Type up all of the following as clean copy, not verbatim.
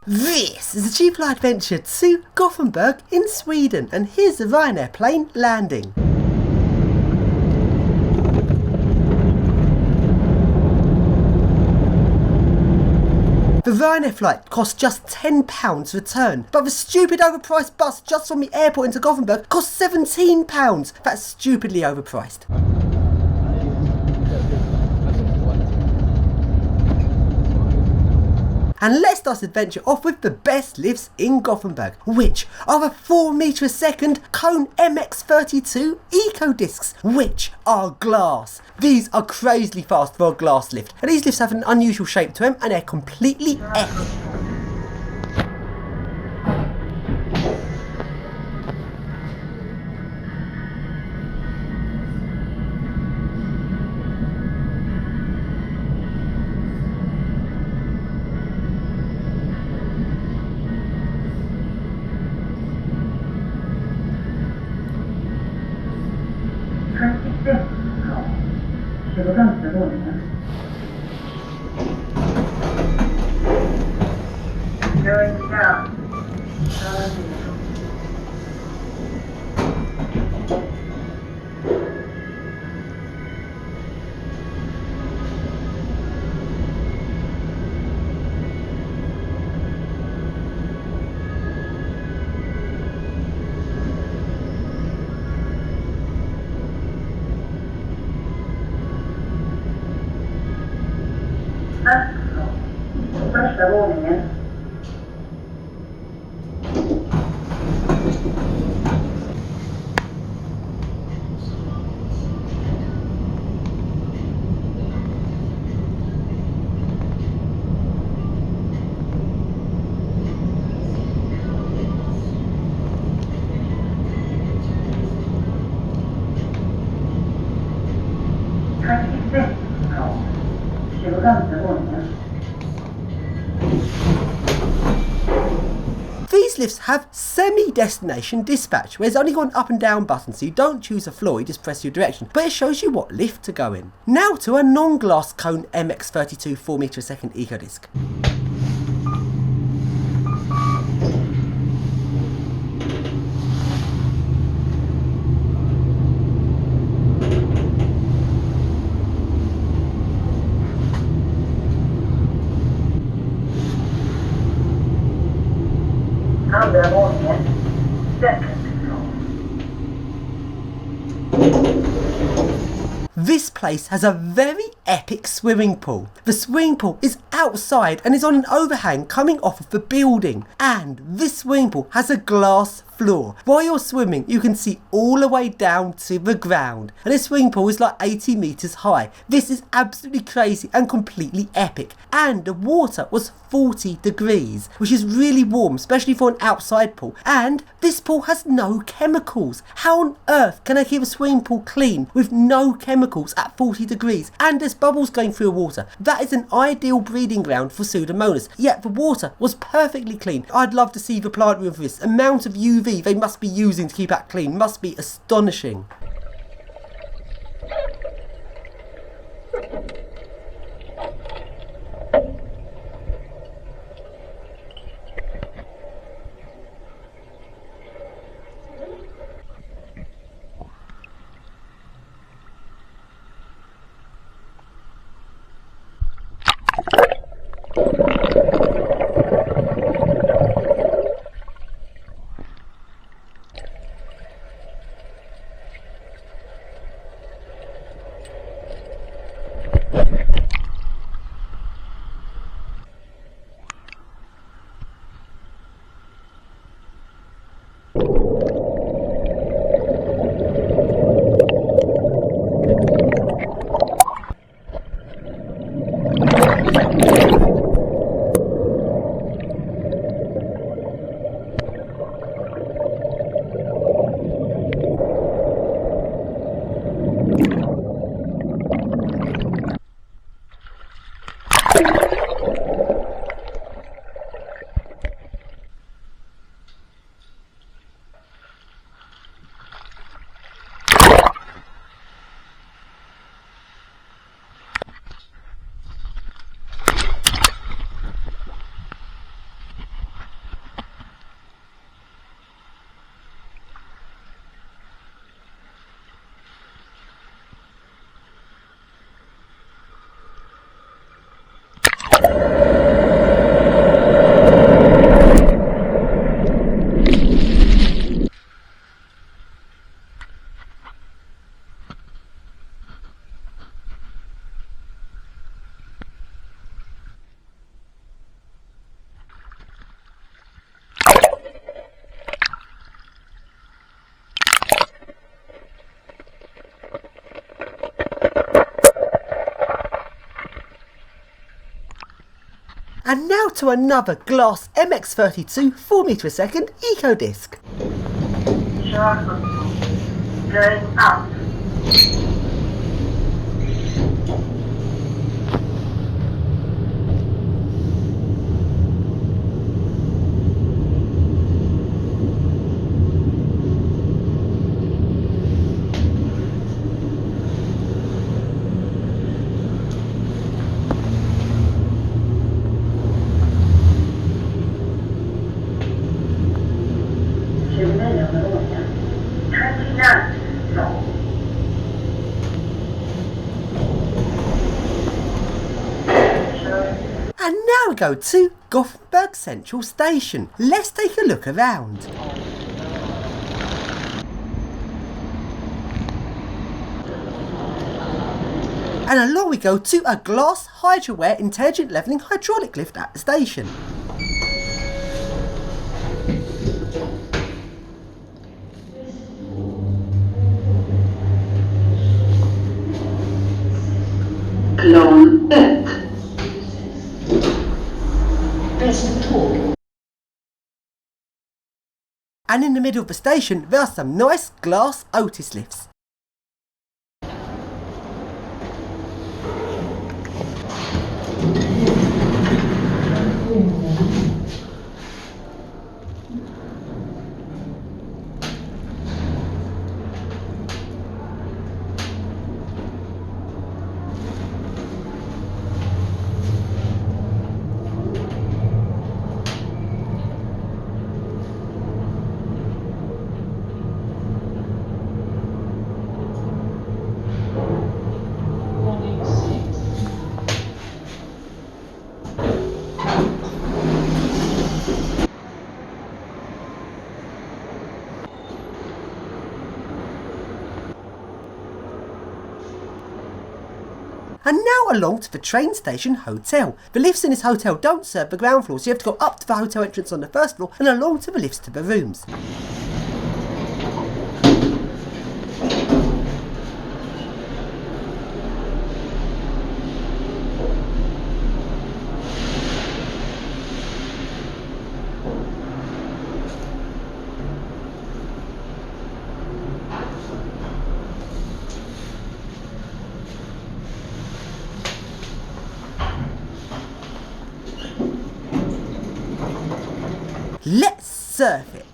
This is a cheap adventure to Gothenburg in Sweden, and here's the Ryanair plane landing. The Ryanair flight cost just £10 return, but the stupid overpriced bus just from the airport into Gothenburg cost £17. That's stupidly overpriced. And let's start this adventure off with the best lifts in Gothenburg, which are the 4 metre a second Cone MX32 Eco Discs, which are glass. These are crazily fast for a glass lift, and these lifts have an unusual shape to them and they're completely epic. Going down. Första våningen. These lifts have semi-destination dispatch, where there's only got an up and down button, so you don't choose a floor, you just press your direction, but it shows you what lift to go in. Now to a non-glass Cone MX32 4 metre a second Eco Disc. Andra våningen. Second floor. This place has a very epic swimming pool. The swimming pool is outside and is on an overhang coming off of the building. And this swimming pool has a glass floor. While you're swimming, you can see all the way down to the ground. And this swimming pool is like 80 metres high. This is absolutely crazy and completely epic. And the water was 40 degrees, which is really warm, especially for an outside pool. And this pool has no chemicals. How on earth can I keep a swimming pool clean with no chemicals at 40 degrees? And there's bubbles going through the water. That is an ideal breeding ground for Pseudomonas. Yet the water was perfectly clean. I'd love to see the plant room for this. Amount of UV they must be using to keep that clean must be astonishing. And now to another glass MX32 4 metre a second eco disc. Short football. Going up. And now we go to Gothenburg Central Station. Let's take a look around. And along we go to a glass hydroware intelligent levelling hydraulic lift at the station. Plan 1. And in the middle of the station there are some nice glass Otis lifts. And now along to the train station hotel. The lifts in this hotel don't serve the ground floor, so you have to go up to the hotel entrance on the first floor and along to the lifts to the rooms. Let's surf it.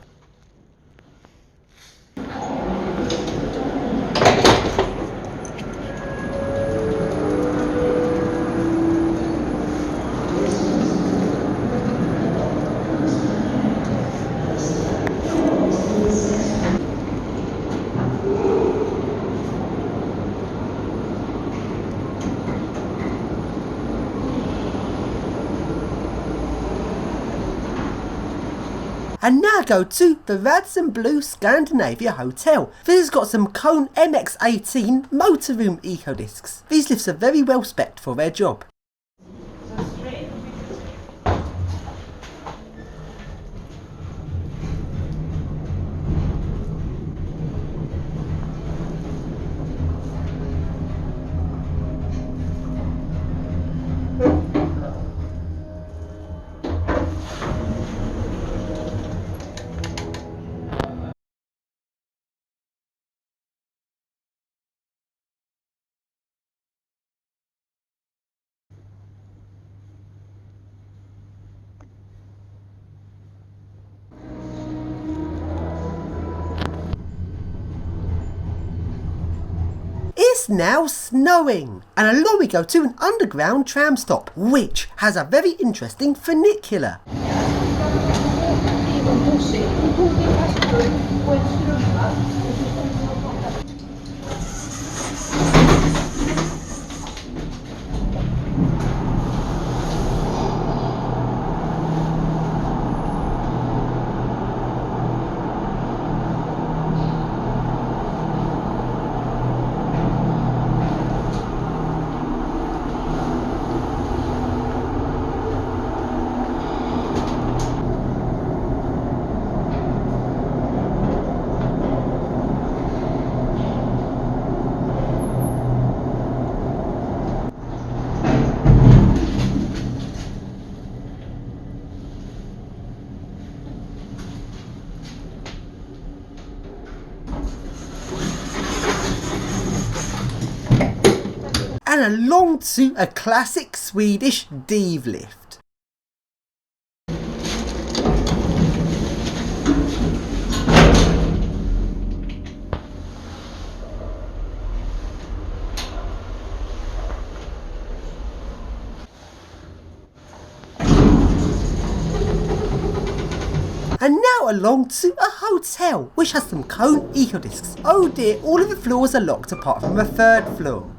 And now go to the Radisson Blu Scandinavia Hotel. This has got some Cone MX18 motorroom eco discs. These lifts are very well spec'd for their job. It's now snowing, and along we go to an underground tram stop, which has a very interesting funicular. and along to a classic Swedish dive lift. And now along to a hotel, which has some cone eco discs. Oh dear, all of the floors are locked apart from a third floor.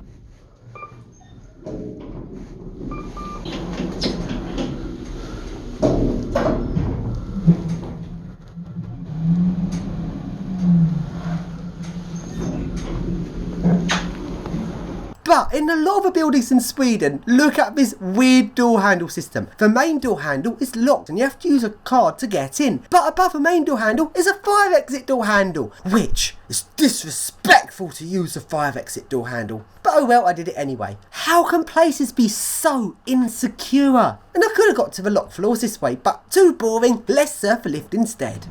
But in a lot of the buildings in Sweden, look at this weird door handle system. The main door handle is locked and you have to use a card to get in. But above the main door handle is a fire exit door handle, which is disrespectful to use the fire exit door handle. But oh well, I did it anyway. How can places be so insecure? And I could have got to the locked floors this way, but too boring, let's surf the lift instead.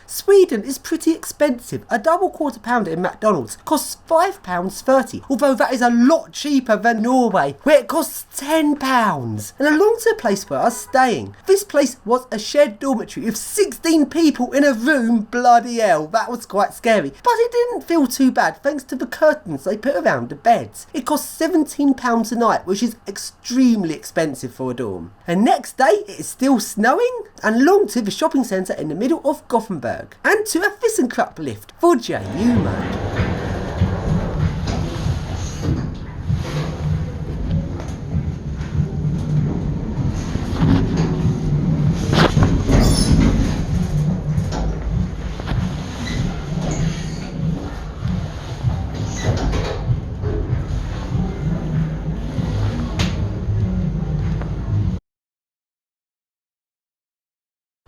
Sweden is pretty expensive. A double quarter pounder in McDonald's costs £5.30, although that is a lot cheaper than Norway, where it costs £10. And along to the place where I was staying. This place was a shared dormitory with 16 people in a room. Bloody hell, that was quite scary. But it didn't feel too bad thanks to the curtains they put around the beds. It cost £17 a night, which is extremely expensive for a dorm. And next day, it is still snowing, and along to the shopping centre in the middle of Gothenburg. And to a ThyssenKrupp lift for JU mode.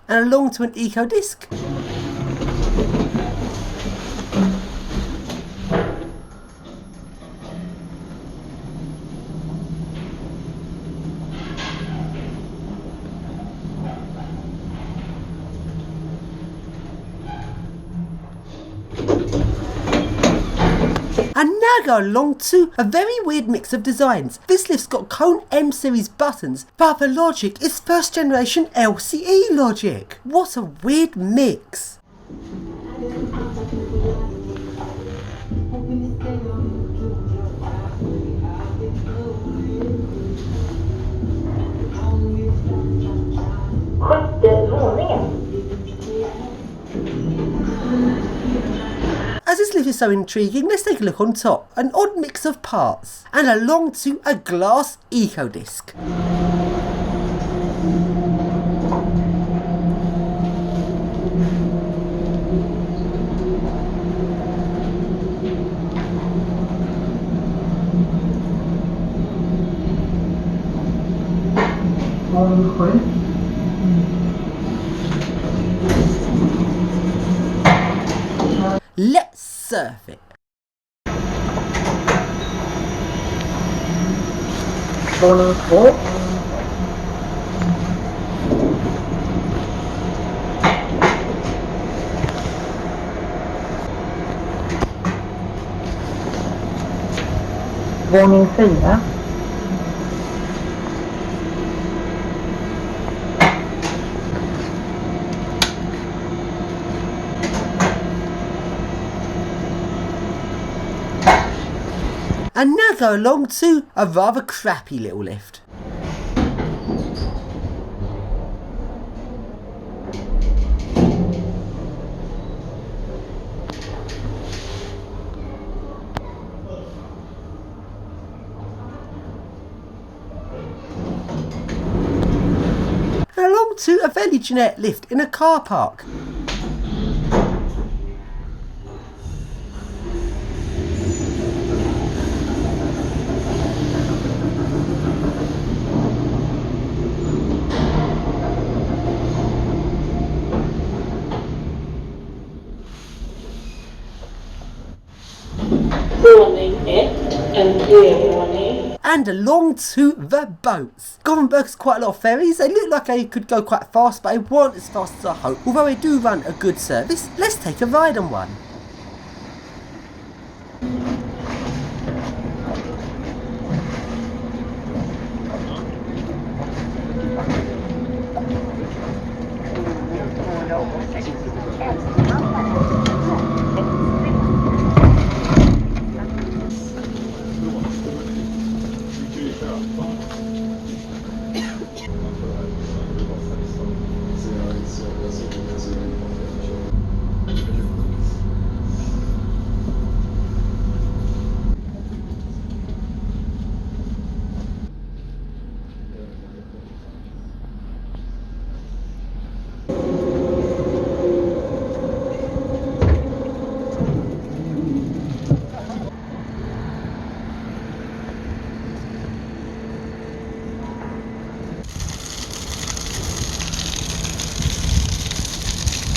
And along to an eco disc. And now go along to a very weird mix of designs. This lift's got cone M series buttons, but the logic is first generation LCE logic. What a weird mix. As this lift is so intriguing, let's take a look on top. An odd mix of parts. And along to a glass eco disc. Let's surf it. Våning 2. Våning 4. And now go along to a rather crappy little lift. And along to a fairly generic lift in a car park. And along to the boats. Gothenburg has quite a lot of ferries. They look like they could go quite fast, but they weren't as fast as I hoped. Although they do run a good service, let's take a ride on one.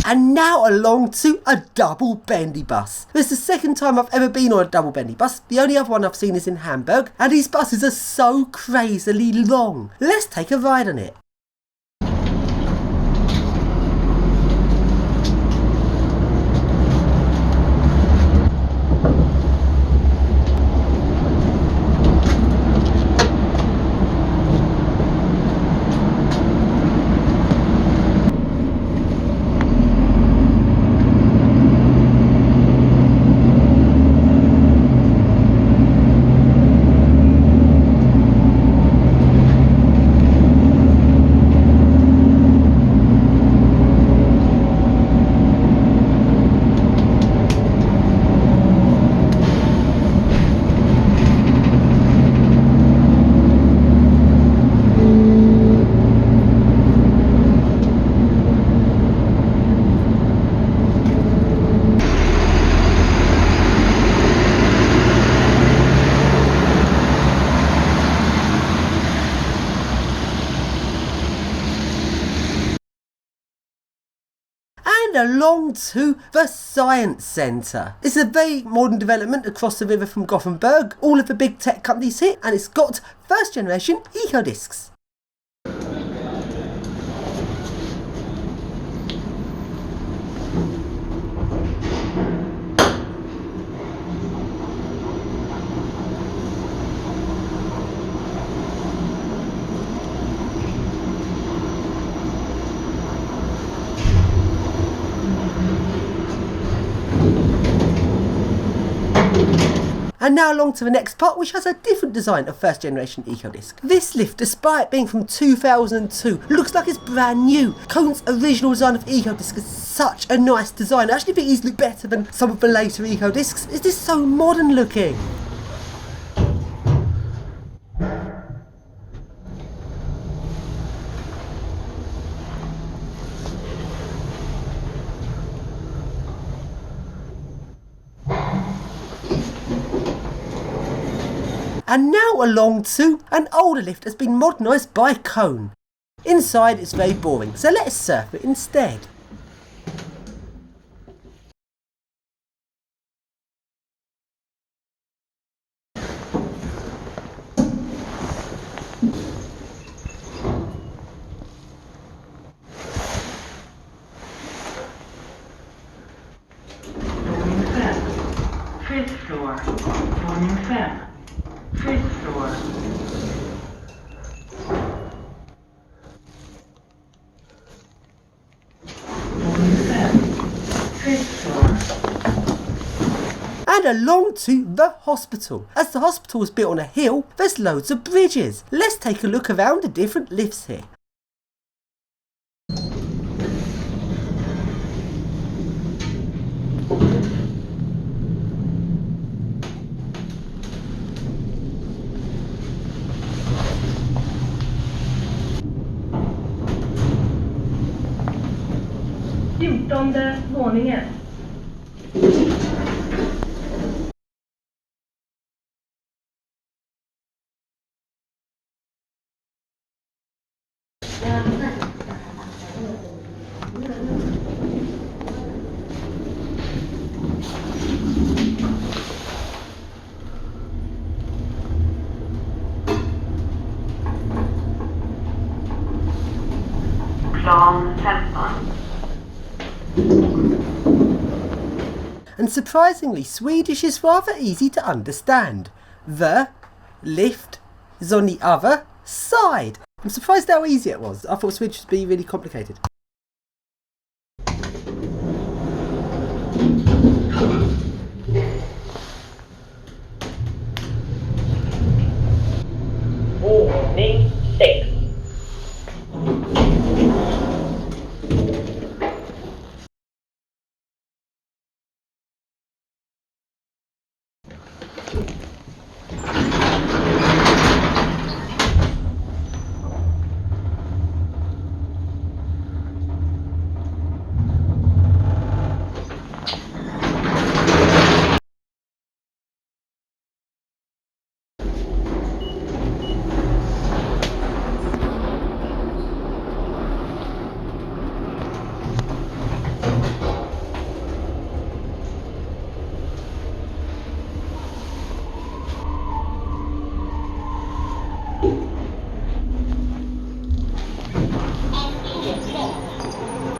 And now along to a double bendy bus. This is the second time I've ever been on a double bendy bus. The only other one I've seen is in Hamburg, and these buses are so crazily long. Let's take a ride on it. And along to the Science Centre. It's a very modern development across the river from Gothenburg. All of the big tech companies here, and it's got first generation eco discs. And now along to the next part, which has a different design of first generation EcoDisc. This lift, despite being from 2002, looks like it's brand new. Cohen's original design of EcoDisc is such a nice design. I actually think he's looked better than some of the later EcoDiscs. Is this so modern looking? And now along to an older lift that's been modernised by Cohen. Inside it's very boring, so let's surf it instead. Fifth floor, våning 5. Fifth floor. Fifth floor. And along to the hospital. As the hospital is built on a hill, there's loads of bridges. Let's take a look around the different lifts here. Fjortonde våningen. Plan 15. And surprisingly, Swedish is rather easy to understand. The lift is on the other side. I'm surprised how easy it was. I thought Swedish would be really complicated. Ordning 6.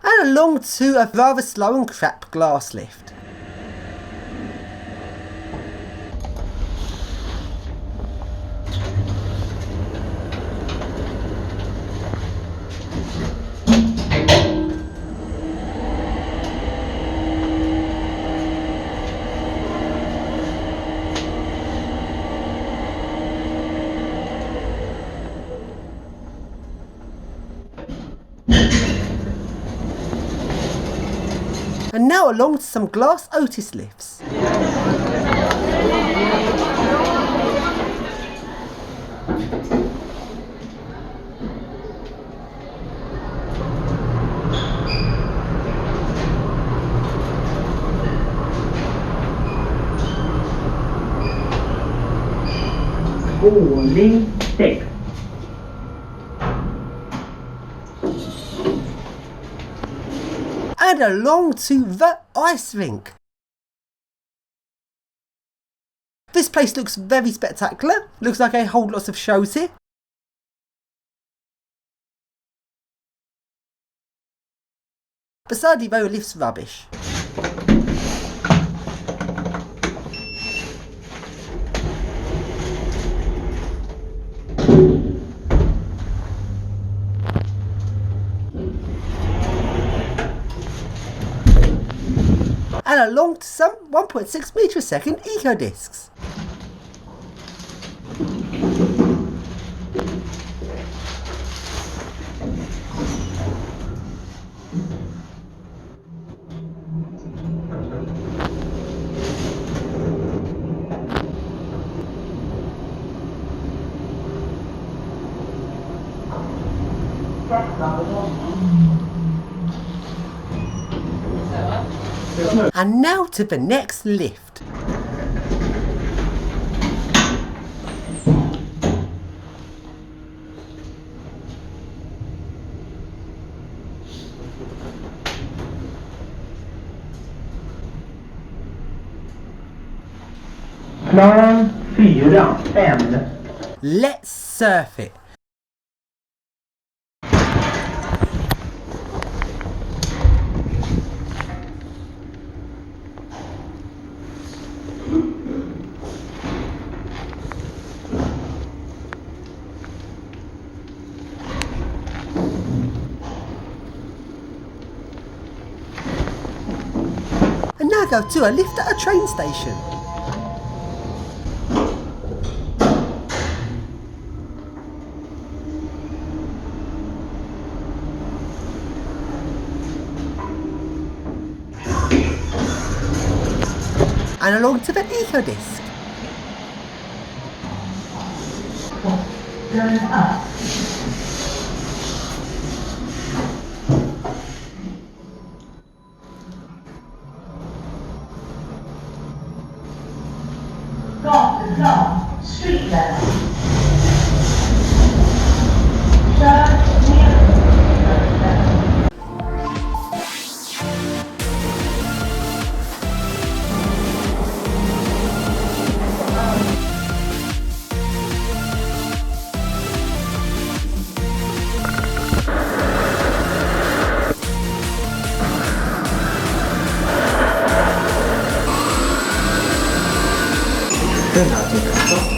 And along to a rather slow and crap glass lift. And now along to some glass Otis lifts. Ordning 6. And along to the ice rink. This place looks very spectacular. Looks like they hold lots of shows here. But sadly, though, the lift's rubbish. And along to some 1.6 metre a second eco discs. And now to the next lift. Plan 4, 5. Let's surf it. And now go to a lift at a train station. And along to the eco disc. Turn up. Gothenburg, street level. Turn near. Den här till vänster.